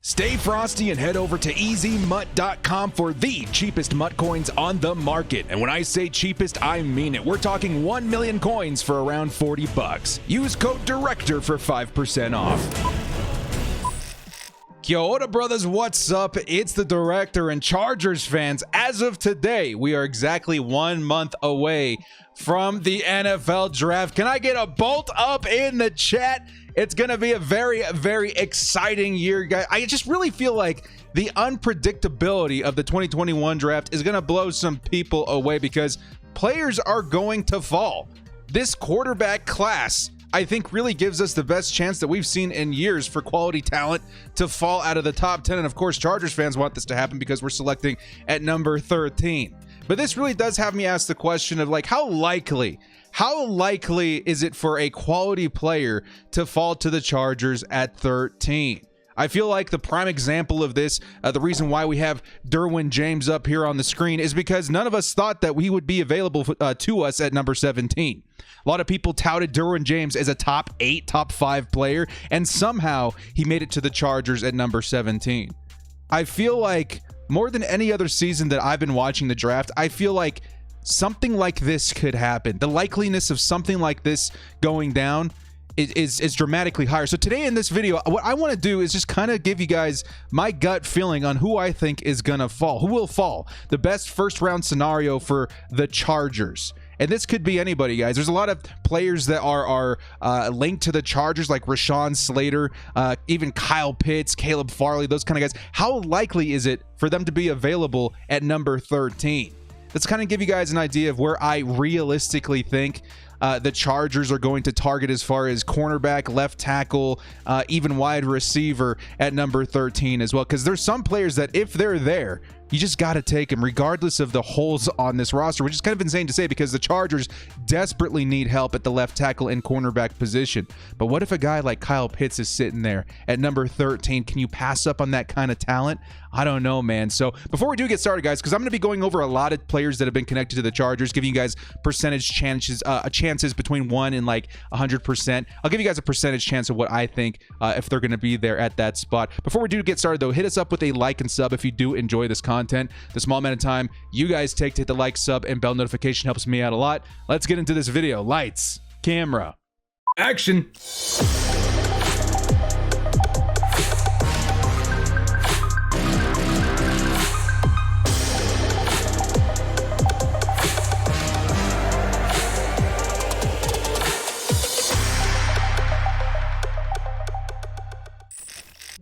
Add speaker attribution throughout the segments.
Speaker 1: Stay frosty and head over to EasyMut.com for the cheapest MUT coins on the market. And when I say cheapest, I mean it. We're talking 1 million coins for around 40 bucks. Use code DIRECTOR for 5% off. Yo, ora brothers, what's up? It's the Director, and Chargers fans, as of today, we are exactly 1 month away from the NFL draft. Can I get a bolt up in the chat? It's going to be a very, very exciting year, guys. I just really feel like the unpredictability of the 2021 draft is going to blow some people away because players are going to fall. This quarterback class, I think, really gives us the best chance that we've seen in years for quality talent to fall out of the top 10. And of course, Chargers fans want this to happen because we're selecting at number 13. But this really does have me ask the question of, like, how likely is it for a quality player to fall to the Chargers at 13? I feel like the prime example of this, the reason why we have Derwin James up here on the screen, is because none of us thought that he would be available to us at number 17. A lot of people touted Derwin James as a top 8, top 5 player, and somehow he made it to the Chargers at number 17. I feel like more than any other season that I've been watching the draft, I feel like something like this could happen. The likeliness of something like this going down is dramatically higher. So today in this video, what I want to do is just kind of give you guys my gut feeling on who I think is gonna fall, who will fall, the best first round scenario for the Chargers. And this could be anybody, guys. There's a lot of players that are linked to the Chargers, like Rashaan Slater, even Kyle Pitts, Caleb Farley, those kind of guys. How likely is it for them to be available at number 13? Let's kind of give you guys an idea of where I realistically think the Chargers are going to target as far as cornerback, left tackle, even wide receiver at number 13 as well. Because there's some players that if they're there, you just got to take them regardless of the holes on this roster, which is kind of insane to say because the Chargers desperately need help at the left tackle and cornerback position. But what if a guy like Kyle Pitts is sitting there at number 13? Can you pass up on that kind of talent? I don't know, man. So before we do get started, guys, because I'm going to be going over a lot of players that have been connected to the Chargers, giving you guys percentage chances between 1 and like 100%. I'll give you guys a percentage chance of what I think if they're going to be there at that spot. Before we do get started, though, hit us up with a like and sub if you do enjoy this content. The small amount of time you guys take to hit the like, sub, and bell notification helps me out a lot. Let's get into this video. Lights, camera, action.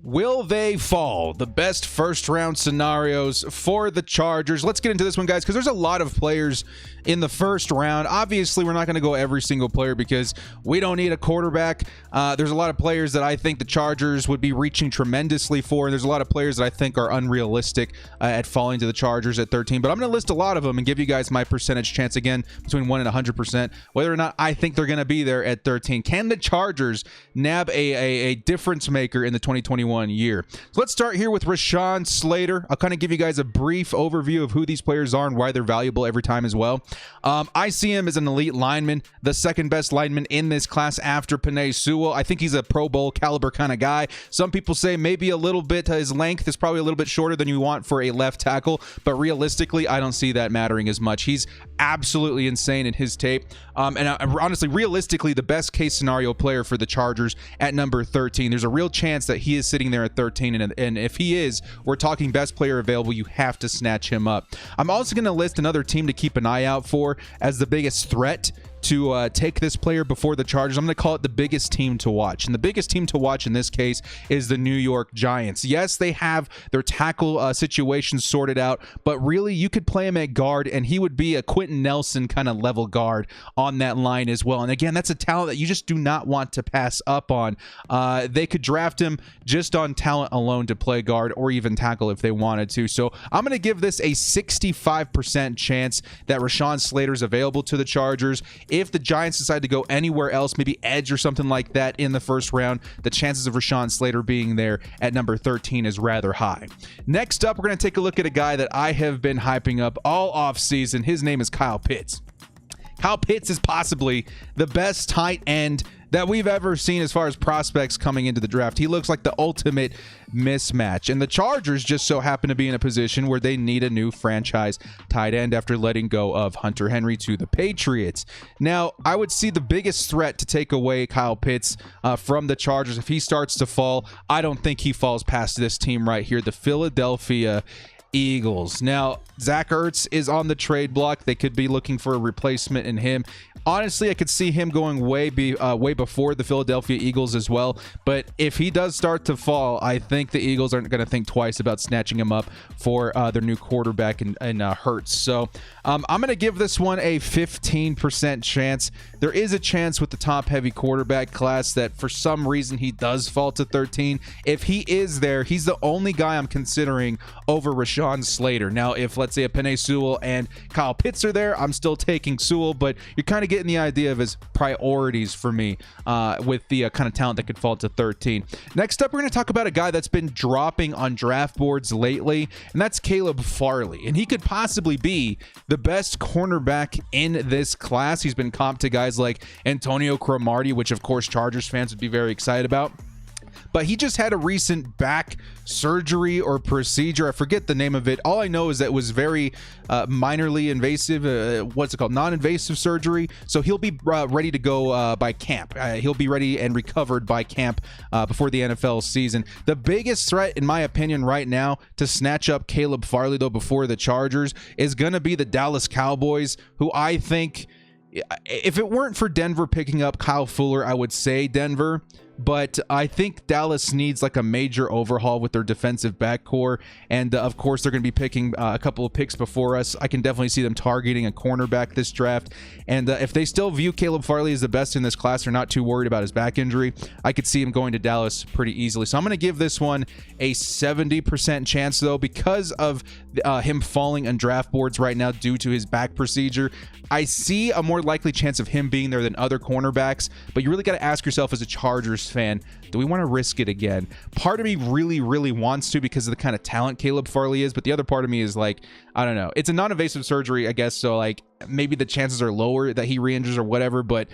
Speaker 1: Will they fall? The best first round scenarios for the Chargers. Let's get into this one, guys, because there's a lot of players in the first round. Obviously, we're not going to go every single player because we don't need a quarterback. There's a lot of players that I think the Chargers would be reaching tremendously for. And there's a lot of players that I think are unrealistic at falling to the Chargers at 13. But I'm going to list a lot of them and give you guys my percentage chance, again, between 1 and 100%, whether or not I think they're going to be there at 13. Can the Chargers nab a difference maker in the 2021 year? So let's start here with Rashaan Slater. I'll kind of give you guys a brief overview of who these players are and why they're valuable every time as well. I see him as an elite lineman, the second best lineman in this class after Penei Sewell. I think he's a Pro Bowl caliber kind of guy. Some people say maybe a little bit, his length is probably a little bit shorter than you want for a left tackle, but realistically, I don't see that mattering as much. He's absolutely insane in his tape. Honestly, realistically, the best case scenario player for the Chargers at number 13. There's a real chance that he is sitting there at 13, and if he is, we're talking best player available. You have to snatch him up. I'm also going to list another team to keep an eye out for as the biggest threat to take this player before the Chargers. I'm going to call it the biggest team to watch. And the biggest team to watch in this case is the New York Giants. Yes, they have their tackle situation sorted out, but really you could play him at guard and he would be a Quentin Nelson kind of level guard on that line as well. And again, that's a talent that you just do not want to pass up on. They could draft him just on talent alone to play guard or even tackle if they wanted to. So I'm going to give this a 65% chance that Rashaan Slater is available to the Chargers. If the Giants decide to go anywhere else, maybe edge or something like that in the first round, the chances of Rashaan Slater being there at number 13 is rather high. Next up, we're going to take a look at a guy that I have been hyping up all offseason. His name is Kyle Pitts. Kyle Pitts is possibly the best tight end that we've ever seen as far as prospects coming into the draft. He looks like the ultimate mismatch. And the Chargers just so happen to be in a position where they need a new franchise tight end after letting go of Hunter Henry to the Patriots. Now, I would see the biggest threat to take away Kyle Pitts from the Chargers. If he starts to fall, I don't think he falls past this team right here, the Philadelphia Eagles. Now, Zach Ertz is on the trade block. They could be looking for a replacement in him. Honestly, I could see him going way before the Philadelphia Eagles as well. But if he does start to fall, I think the Eagles aren't going to think twice about snatching him up for their new quarterback in Hurts. So I'm going to give this one a 15% chance. There is a chance with the top-heavy quarterback class that for some reason he does fall to 13. If he is there, he's the only guy I'm considering over Rashaan Slater. Now, if let's say a Penei Sewell and Kyle Pitts are there, I'm still taking Sewell, but you're kind of getting the idea of his priorities for me with the kind of talent that could fall to 13. Next up, we're going to talk about a guy that's been dropping on draft boards lately, and that's Caleb Farley. And he could possibly be the best cornerback in this class. He's been comped to guys like Antonio Cromartie, which of course Chargers fans would be very excited about. But he just had a recent back surgery or procedure. I forget the name of it. All I know is that it was very minorly invasive. What's it called? Non-invasive surgery. So he'll be ready to go by camp. He'll be ready and recovered by camp before the NFL season. The biggest threat, in my opinion, right now to snatch up Caleb Farley, though, before the Chargers is going to be the Dallas Cowboys, who I think, if it weren't for Denver picking up Kyle Fuller, I would say Denver. But I think Dallas needs like a major overhaul with their defensive back core. And of course, they're going to be picking a couple of picks before us. I can definitely see them targeting a cornerback this draft. And if they still view Caleb Farley as the best in this class, they're not too worried about his back injury, I could see him going to Dallas pretty easily. So I'm going to give this one a 70% chance, though, because of him falling on draft boards right now due to his back procedure. I see a more likely chance of him being there than other cornerbacks, but you really got to ask yourself as a Chargers fan, do we want to risk it again? Part of me really wants to because of the kind of talent Caleb Farley is, but the other part of me is like, I don't know. It's a non-invasive surgery, I guess, so like maybe the chances are lower that he re-injures or whatever, but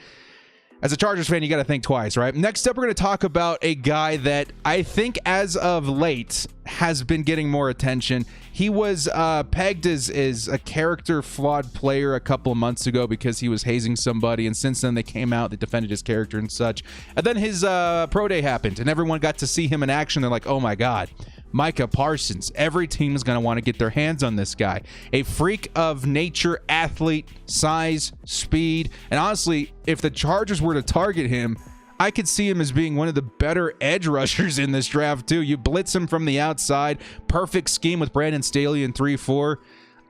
Speaker 1: as a Chargers fan, you got to think twice, right? Next up, we're going to talk about a guy that I think as of late has been getting more attention. He was pegged as a character flawed player a couple of months ago because he was hazing somebody, and since then they came out, they defended his character and such. And then his pro day happened, and everyone got to see him in action. They're like, oh my God, Micah Parsons. Every team is going to want to get their hands on this guy. A freak of nature athlete, size, speed, and honestly, if the Chargers were to target him, I could see him as being one of the better edge rushers in this draft too. You blitz him from the outside, perfect scheme with Brandon Staley in 3-4.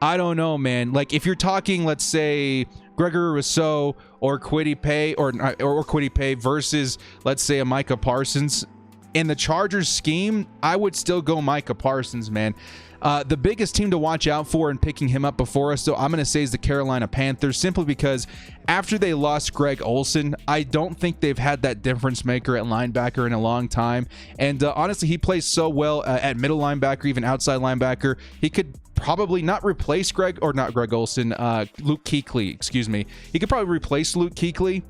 Speaker 1: I don't know, man. Like if you're talking, let's say Gregory Rousseau or Kwity Paye or Kwity Paye versus, let's say, a Micah Parsons in the Chargers scheme, I would still go Micah Parsons, man. The biggest team to watch out for in picking him up before us, though, I'm going to say is the Carolina Panthers, simply because after they lost Greg Olsen, I don't think they've had that difference maker at linebacker in a long time. And honestly, he plays so well at middle linebacker, even outside linebacker. He could probably not replace Luke Kuechly, excuse me. He could probably replace Luke Kuechly.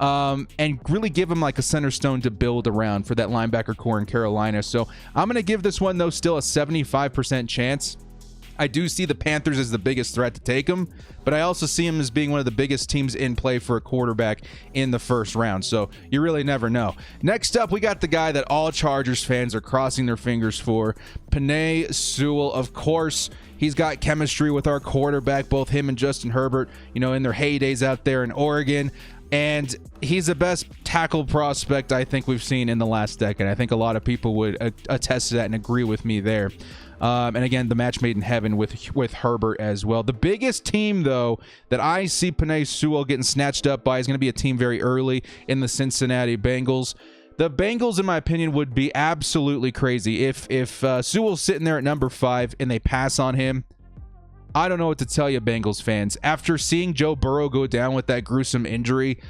Speaker 1: And really give him like a center stone to build around for that linebacker core in Carolina. So I'm going to give this one, though, still a 75% chance. I do see the Panthers as the biggest threat to take him, but I also see him as being one of the biggest teams in play for a quarterback in the first round. So you really never know. Next up, we got the guy that all Chargers fans are crossing their fingers for, Penei Sewell. Of course, he's got chemistry with our quarterback, both him and Justin Herbert, you know, in their heydays out there in Oregon. And he's the best tackle prospect I think we've seen in the last decade. I think a lot of people would attest to that and agree with me there. And again, the match made in heaven with Herbert as well. The biggest team, though, that I see Penei Sewell getting snatched up by is going to be a team very early in the Cincinnati Bengals. The Bengals, in my opinion, would be absolutely crazy if Sewell's sitting there at number 5 and they pass on him. I don't know what to tell you, Bengals fans. After seeing Joe Burrow go down with that gruesome injury,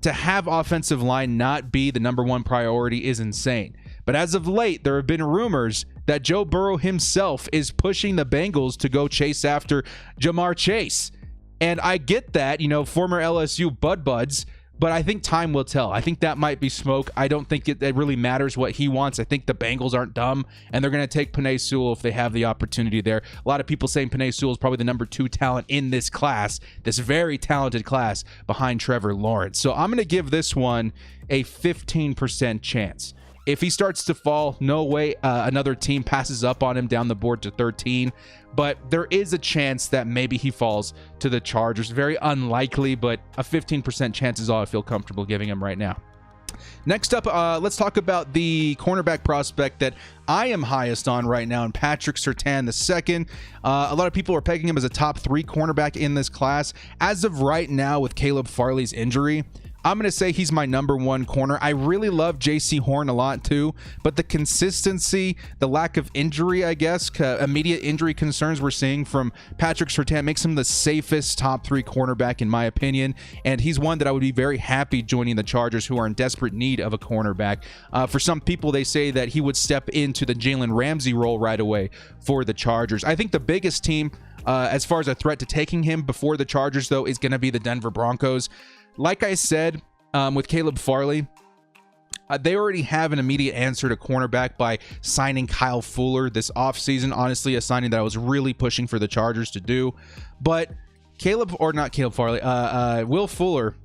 Speaker 1: to have offensive line not be the number 1 priority is insane. But as of late, there have been rumors that Joe Burrow himself is pushing the Bengals to go chase after Jamar Chase. And I get that, former LSU buds, but I think time will tell. I think that might be smoke. I don't think it really matters what he wants. I think the Bengals aren't dumb, and they're going to take Penei Sewell if they have the opportunity there. A lot of people saying Penei Sewell is probably the number 2 talent in this class, this very talented class behind Trevor Lawrence. So I'm going to give this one a 15% chance. If he starts to fall, no way another team passes up on him down the board to 13. But there is a chance that maybe he falls to the Chargers. Very unlikely, but a 15% chance is all I feel comfortable giving him right now. Next up, let's talk about the cornerback prospect that I am highest on right now, and Patrick Surtain II. A lot of people are pegging him as a top 3 cornerback in this class. As of right now, with Caleb Farley's injury, I'm going to say he's my number 1 corner. I really love J.C. Horn a lot too, but the consistency, the lack of injury, I guess, immediate injury concerns we're seeing from Patrick Surtain makes him the safest top 3 cornerback in my opinion, and he's one that I would be very happy joining the Chargers, who are in desperate need of a cornerback. For some people, they say that he would step into the Jalen Ramsey role right away for the Chargers. I think the biggest team as far as a threat to taking him before the Chargers, though, is going to be the Denver Broncos. Like I said, with Caleb Farley, they already have an immediate answer to cornerback by signing Kyle Fuller this offseason. Honestly, a signing that I was really pushing for the Chargers to do. But Will Fuller,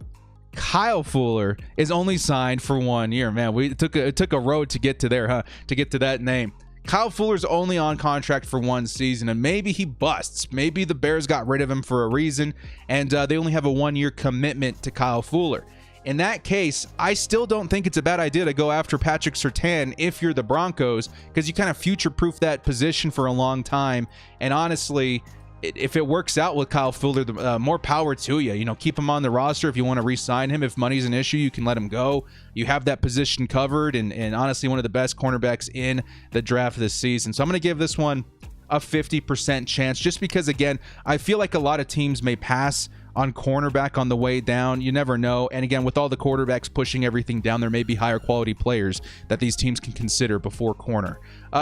Speaker 1: Kyle Fuller is only signed for 1 year. Man, it took a road to get to there, huh? To get to that name. Kyle Fuller's only on contract for 1 season, and maybe he busts. Maybe the Bears got rid of him for a reason, and they only have a 1-year commitment to Kyle Fuller. In that case, I still don't think it's a bad idea to go after Patrick Surtain if you're the Broncos, because you kind of future-proof that position for a long time. And honestly, if it works out with Kyle Fuller, more power to you. Keep him on the roster if you want to re-sign him. If money's an issue, you can let him go. You have that position covered, and honestly, one of the best cornerbacks in the draft this season. So I'm going to give this one a 50% chance, just because, again, I feel like a lot of teams may pass on cornerback on the way down. You never know. And again, with all the quarterbacks pushing everything down, there may be higher quality players that these teams can consider before corner.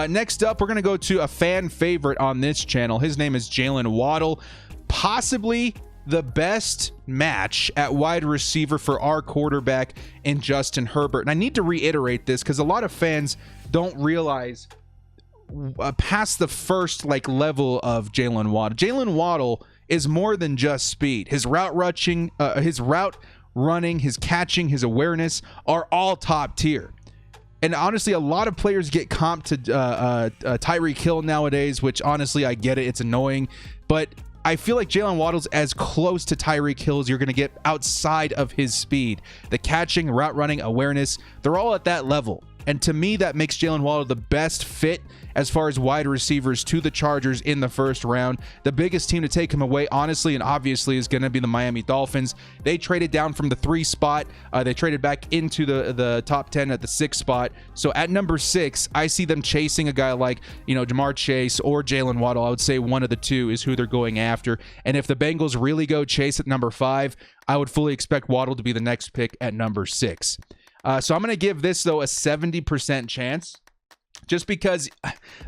Speaker 1: Next up, we're going to go to a fan favorite on this channel. His name is Jaylen Waddle. Possibly the best match at wide receiver for our quarterback in Justin Herbert. And I need to reiterate this because a lot of fans don't realize past the first level of Jaylen Waddle. Jaylen Waddle is more than just speed. His route running, his catching, his awareness are all top tier. And honestly, a lot of players get comped to Tyreek Hill nowadays, which honestly, I get it. It's annoying. But I feel like Jaylen Waddle's as close to Tyreek Hill as you're going to get outside of his speed. The catching, route running, awareness, they're all at that level. And to me, that makes Jaylen Waddle the best fit as far as wide receivers to the Chargers in the first round. The biggest team to take him away, honestly and obviously, is going to be the Miami Dolphins. They traded down from the 3 spot. They traded back into the top 10 at the 6 spot. So at number 6, I see them chasing a guy like, Jamar Chase or Jaylen Waddle. I would say one of the two is who they're going after. And if the Bengals really go Chase at number 5, I would fully expect Waddle to be the next pick at number 6. So I'm going to give this, though, a 70% chance. Just because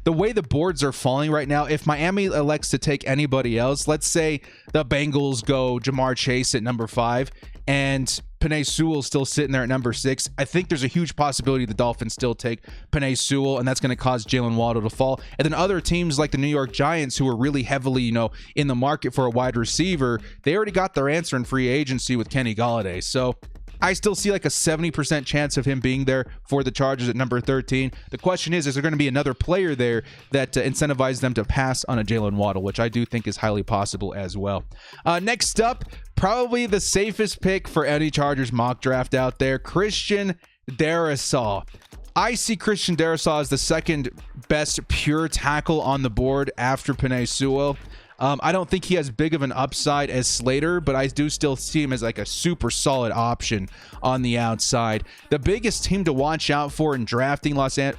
Speaker 1: the way the boards are falling right now, if Miami elects to take anybody else, let's say the Bengals go Jamar Chase at number 5 and Penei Sewell still sitting there at number 6, I think there's a huge possibility the Dolphins still take Penei Sewell, and that's going to cause Jaylen Waddle to fall. And then other teams like the New York Giants, who are really heavily, in the market for a wide receiver, they already got their answer in free agency with Kenny Golladay. So I still see like a 70% chance of him being there for the Chargers at number 13. The question is there going to be another player there that incentivizes them to pass on a Jaylen Waddle, which I do think is highly possible as well. Next up, probably the safest pick for any Chargers mock draft out there, Christian Daresaw. I see Christian Daresaw as the second best pure tackle on the board after Penei Sewell. I don't think he has big of an upside as Slater, but I do still see him as like a super solid option on the outside. The biggest team to watch out for in drafting Christian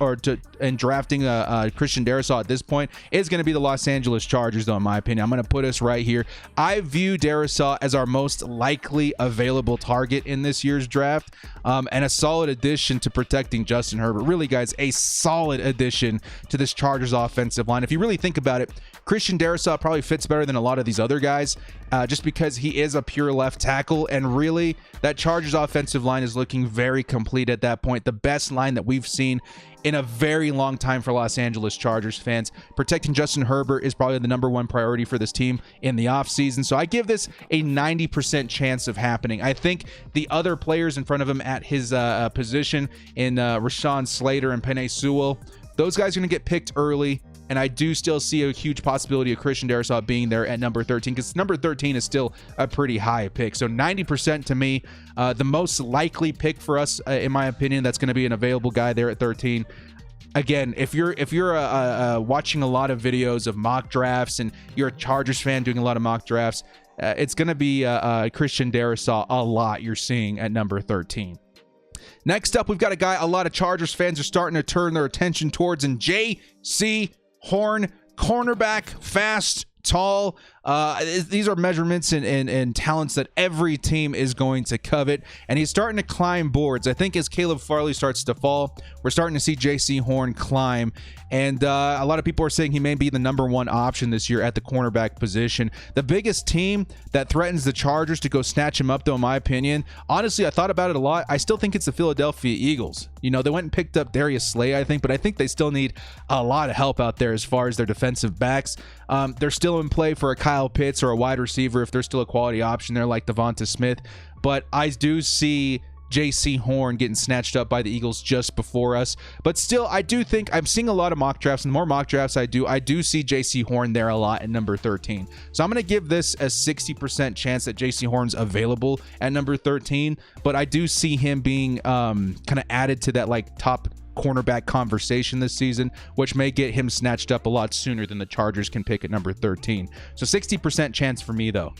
Speaker 1: Daresaw at this point is going to be the Los Angeles Chargers, though, in my opinion. I'm going to put us right here. I view Daresaw as our most likely available target in this year's draft, and a solid addition to protecting Justin Herbert. Really, guys, a solid addition to this Chargers offensive line. If you really think about it, Christian Daresaw probably fits better than a lot of these other guys, just because he is a pure left tackle. And really, that Chargers offensive line is looking very complete at that point. The best line that we've seen in a very long time for Los Angeles Chargers fans. Protecting Justin Herbert is probably the #1 priority for this team in the offseason. So I give this a 90% chance of happening. I think the other players in front of him at his position in Rashaan Slater and Penei Sewell, those guys are going to get picked early. And I do still see a huge possibility of Christian Daresaw being there at number 13, because number 13 is still a pretty high pick. So 90% to me, the most likely pick for us, in my opinion, that's going to be an available guy there at 13. Again, if you're watching a lot of videos of mock drafts and you're a Chargers fan doing a lot of mock drafts, it's going to be Christian Daresaw a lot you're seeing at number 13. Next up, we've got a guy a lot of Chargers fans are starting to turn their attention towards, and J.C. Horn, cornerback, fast, tall. These are measurements and talents that every team is going to covet, and he's starting to climb boards. I think as Caleb Farley starts to fall, we're starting to see J.C. Horn climb, and a lot of people are saying he may be the #1 option this year at the cornerback position. The biggest team that threatens the Chargers to go snatch him up, though, in my opinion, honestly, I thought about it a lot. I still think it's the Philadelphia Eagles. You know, they went and picked up Darius Slay, I think, but I think they still need a lot of help out there as far as their defensive backs. They're still in play for a Kyle Pitts or a wide receiver if there's still a quality option there like Devonta Smith, but I do see J.C. Horn getting snatched up by the Eagles just before us. But still, I do think I'm seeing a lot of mock drafts, and the more mock drafts I do see J.C. Horn there a lot at number 13. So I'm going to give this a 60% chance that J.C. Horn's available at number 13, but I do see him being kind of added to that like top cornerback conversation this season, which may get him snatched up a lot sooner than the Chargers can pick at number 13. So 60% chance for me, though.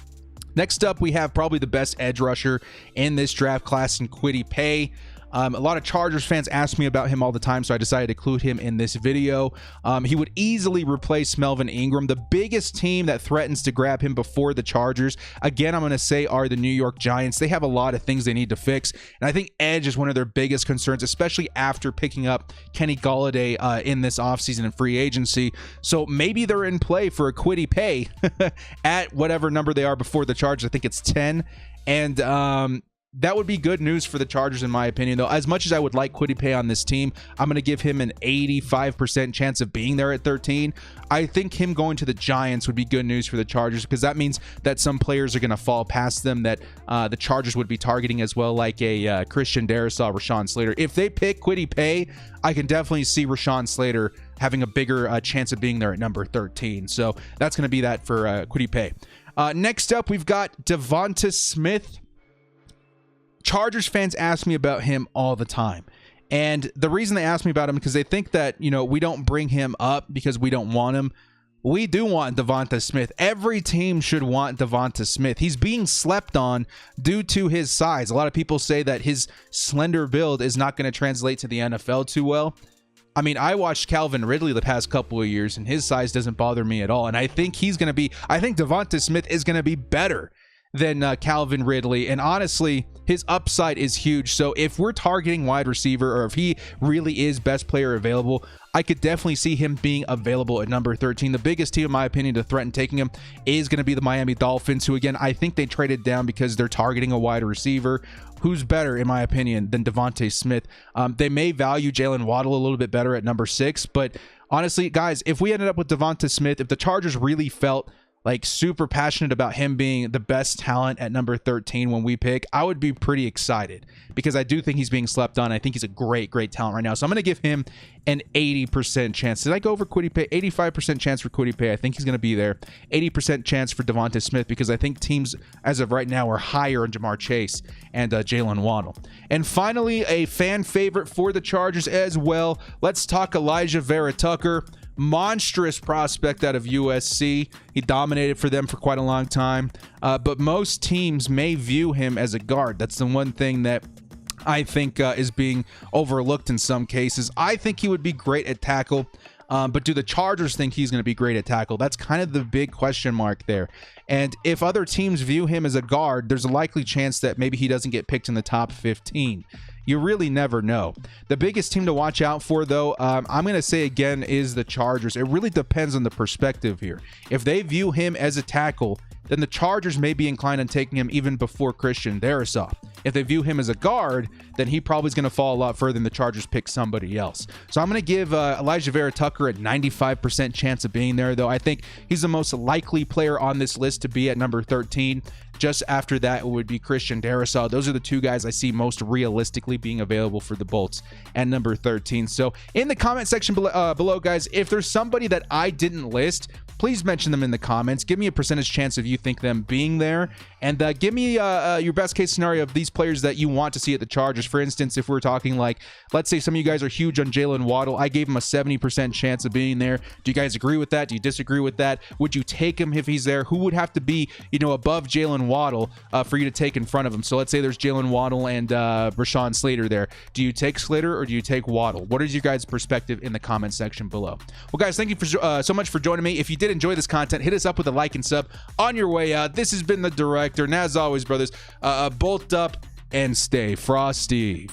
Speaker 1: Next up, we have probably the best edge rusher in this draft class in Kwity Paye. A lot of Chargers fans ask me about him all the time, so I decided to include him in this video. He would easily replace Melvin Ingram. The biggest team that threatens to grab him before the Chargers, again, I'm going to say, are the New York Giants. They have a lot of things they need to fix, and I think edge is one of their biggest concerns, especially after picking up Kenny Golladay in this offseason and free agency. So maybe they're in play for a Kwity Paye at whatever number they are before the Chargers. I think it's 10, and that would be good news for the Chargers, in my opinion, though. As much as I would like Kwity Paye on this team, I'm going to give him an 85% chance of being there at 13. I think him going to the Giants would be good news for the Chargers, because that means that some players are going to fall past them that the Chargers would be targeting as well, like a Christian Daresaw, Rashaan Slater. If they pick Kwity Paye, I can definitely see Rashaan Slater having a bigger chance of being there at number 13. So that's going to be that for Kwity Paye. Next up, we've got Devonta Smith. Chargers fans ask me about him all the time. And the reason they ask me about him is because they think that, you know, we don't bring him up because we don't want him. We do want Devonta Smith. Every team should want Devonta Smith. He's being slept on due to his size. A lot of people say that his slender build is not going to translate to the NFL too well. I mean, I watched Calvin Ridley the past couple of years, and his size doesn't bother me at all. And I think I think Devonta Smith is going to be better than Calvin Ridley, and honestly, his upside is huge. So if we're targeting wide receiver, or if he really is best player available, I could definitely see him being available at number 13. The biggest team, in my opinion, to threaten taking him is going to be the Miami Dolphins, who, again, I think they traded down because they're targeting a wide receiver who's better, in my opinion, than Devonta Smith. They may value Jaylen Waddle a little bit better at number 6, but honestly, guys, if we ended up with Devonta Smith, if the Chargers really felt like super passionate about him being the best talent at number 13 when we pick, I would be pretty excited, because I do think he's being slept on. I think he's a great talent right now. So I'm going to give him an 80% chance. Did I go over Kwity Paye? 85% chance for Kwity Paye. I think he's going to be there. 80% chance for Devonta Smith, because I think teams as of right now are higher on Jamar Chase and Jaylen Waddle. And finally, a fan favorite for the Chargers as well. Let's talk Elijah Vera Tucker. Monstrous prospect out of USC. He dominated for them for quite a long time, but most teams may view him as a guard. That's the one thing that I think is being overlooked in some cases. I think he would be great at tackle, but do the Chargers think he's going to be great at tackle? That's kind of the big question mark there. And if other teams view him as a guard, there's a likely chance that maybe he doesn't get picked in the top 15. You really never know. The biggest team to watch out for, though, I'm going to say again, is the Chargers. It really depends on the perspective here. If they view him as a tackle, then the Chargers may be inclined on taking him even before Christian Daresaw. If they view him as a guard, then he probably is going to fall a lot further and the Chargers pick somebody else. So I'm going to give Elijah Vera Tucker a 95% chance of being there, though I think he's the most likely player on this list to be at number 13. Just after that, it would be Christian Daresaw. Those are the two guys I see most realistically being available for the Bolts at number 13. So in the comment section below, guys, if there's somebody that I didn't list, please mention them in the comments. Give me a percentage chance of you think them being there. And give me your best case scenario of these players that you want to see at the Chargers. For instance, if we're talking like, let's say some of you guys are huge on Jaylen Waddle. I gave him a 70% chance of being there. Do you guys agree with that? Do you disagree with that? Would you take him if he's there? Who would have to be, above Jaylen Waddle for you to take in front of him? So let's say there's Jaylen Waddle and Rashaan Slater there. Do you take Slater or do you take Waddle? What is your guys' perspective in the comment section below? Well, guys, thank you for so much for joining me. If you did enjoy this content, hit us up with a like and sub on your way out. This has been the Director, and as always, brothers, bolt up and stay frosty.